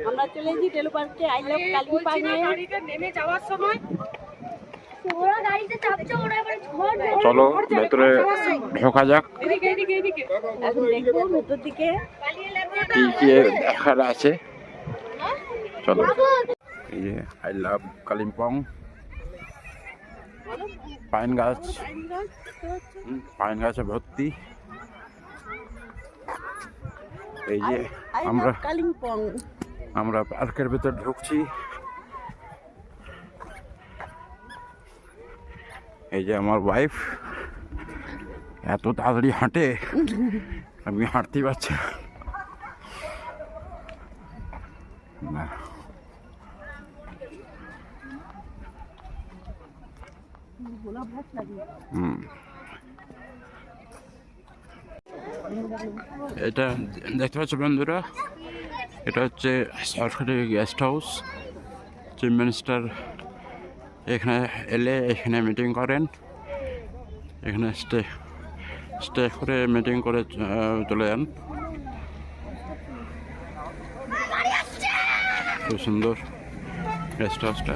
আমরা চলে এসেছি টেলু পার্কে, আই লাভ কালিম্পং এ নেমে যাওয়ার সময় ওরা গাড়িতে চাপছে, ওরা এবার চলো ভেতরে ঢোকা যাক। এখন দেখবো ভেতর দিকে কি কি দেখার আছে, চলো। এই যে আই লাভ কালিম্পং, পাইন গাছ, পাইন গাছে ভর্তি। এই যে আমরা কালিম্পং, আমরা পার্কের ভেতর ঢুকছি। এই যে আমার ওয়াইফ এত তাড়াতাড়ি হাঁটে, আমি হাঁটতেই পারছি না। এটা দেখতে পাচ্ছ বন্ধুরা, এটা হচ্ছে সরকারি গেস্ট হাউস। চিফ মিনিস্টার এখানে এলে এখানে মিটিং করেন, এখানে স্টে করে মিটিং করে চলে যান। খুব সুন্দর গেস্ট হাউসটা।